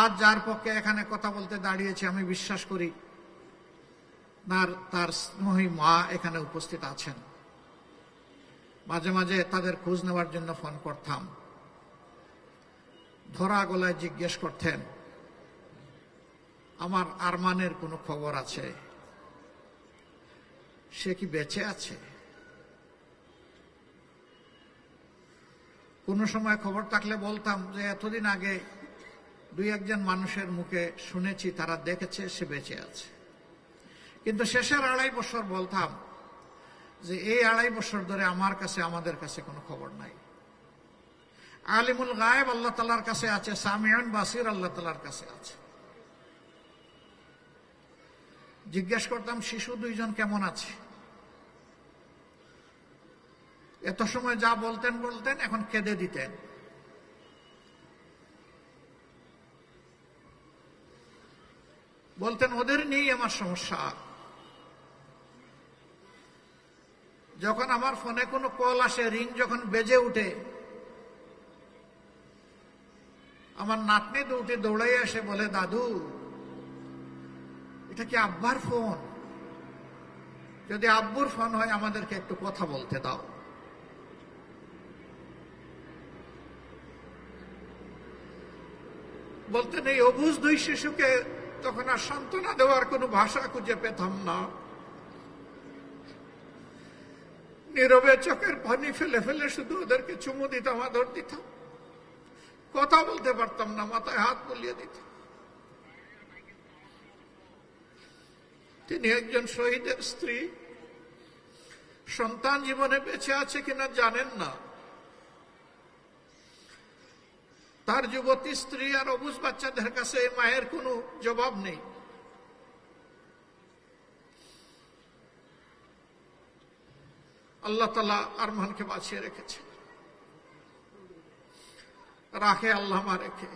আজ যার পক্ষে এখানে কথা বলতে দাঁড়িয়েছি আমি বিশ্বাস করি তার স্নেহী মা এখানে উপস্থিত আছেন। মাঝে মাঝে তাদের খোঁজ নেওয়ার জন্য ফোন করতাম, ধরা গলায় জিজ্ঞেস করতেন আমার আরমানের কোনো খবর আছে, সে কি বেঁচে আছে। কোনো সময় খবর থাকলে বলতাম যে এতদিন আগে দুই একজন মানুষের মুখে শুনেছি তারা দেখেছে সে বেঁচে আছে। কিন্তু শেষের 2.5 বছর বলতাম যে এই 2.5 বছর ধরে আমার কাছে আমাদের কাছে কোনো খবর নাই। আলিমুল গায়েব আল্লাহ তাআলার কাছে আছে, সামিউন বাসির আল্লাহ তাআলার কাছে আছে। জিজ্ঞেস করতাম শিশু 2 জন কেমন আছে। এত সময় যা বলতেন এখন কেঁদে দিতেন। বলতেন ওদের নিয়েই আমার সমস্যা। যখন আমার ফোনে কোনো কল আসে, রিং যখন বেজে উঠে, আমার নাতনি দুটি দৌড়াই আসে বলে দাদু এটা কি আব্বার ফোন? যদি আব্বুর ফোন হয় আমাদেরকে একটু কথা বলতে দাও। বলতেন এই অবুঝ 2 শিশুকে তখন আর সান্ত্বনা দেওয়ার কোনো ভাষা খুঁজে পেতাম না। নীরবে চোখের পানি ফেলে ফেলে শুধু ওদেরকে চুমু দিতাম, আদর দিতাম। কথা বলতে পারতাম না, মাথায় হাত বুলিয়ে দিতাম। তিনি একজন শহীদের স্ত্রী, সন্তান জীবনে বেঁচে আছে কিনা জানেন না। তার যুবতী স্ত্রী আর অবুঝ বাচ্চাদের কাছে মায়ের কোনো জবাব নেই। আল্লাহ তাআলা আরমানকে বাঁচিয়ে রেখেছে, রাখে আল্লাহ মা রেখে।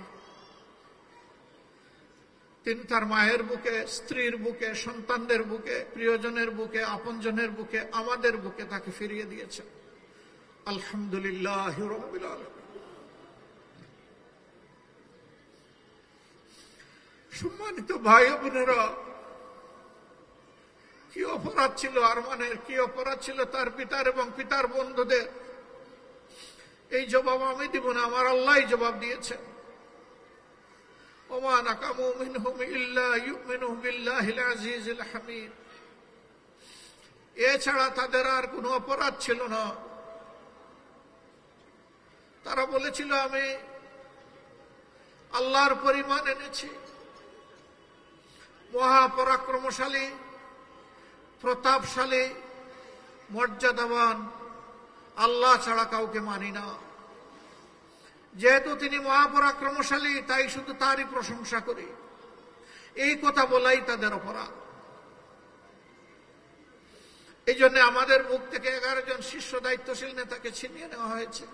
তিনি তার মায়ের বুকে, স্ত্রীর বুকে, সন্তানদের বুকে, প্রিয়জনের বুকে, আপনজনের বুকে, আমাদের বুকে তাকে ফিরিয়ে দিয়েছেন। আলহামদুলিল্লাহ রাব্বিল আলামিন। সম্মানিত ভাই বোনেরা, কি অপরাধ ছিল আরমানের, কি অপরাধ ছিল তার পিতার এবং পিতার বন্ধুদের, এই জবাব আমি দিব না, আমার আল্লাহ জবাব দিয়েছেন। ওমা নাকামু মিনহুম ইল্লা ইউমিনু বিল্লাহিল আজিজিল হামিদ। এছাড়া তাদের আর কোনো অপরাধ ছিল না। তারা বলেছিল আমি আল্লাহর পরিমাণ এনেছি, মহাপরাক্রমশালী, প্রতাপশালী, মর্যাদাবান আল্লাহ ছাড়া কাউকে মানি না। যেহেতু তিনি মহাপরাক্রমশালী তাই শুধু তারই প্রশংসা করি, এই কথা বলাই তাদের অপরাধ। এই জন্য আমাদের মুখ থেকে 11 জন শীর্ষ দায়িত্বশীল নেতাকে ছিনিয়ে নেওয়া হয়েছে,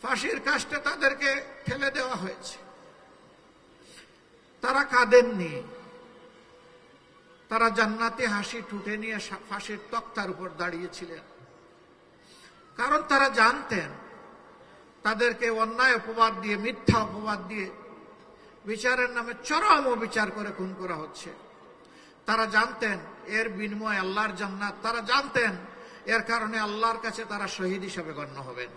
ফাঁসির কাস্টে তাদেরকে ঠেলে দেওয়া হয়েছে। তারা কাঁদেননি, তারা জান্নাতি হাসি ঠুটে নিয়ে ফাঁসির তক্তার উপর দাঁড়িয়েছিলেন। কারণ তারা জানতেন তাদেরকে অন্যায় অপবাদ দিয়ে, মিথ্যা অপবাদ দিয়ে বিচারের নামে চরম অবিচার করে খুন করা হচ্ছে। তারা জানতেন এর বিনিময়ে আল্লাহর জান্নাত। তারা জানতেন এর কারণে আল্লাহর কাছে তারা শহীদ হিসেবে গণ্য হবেন।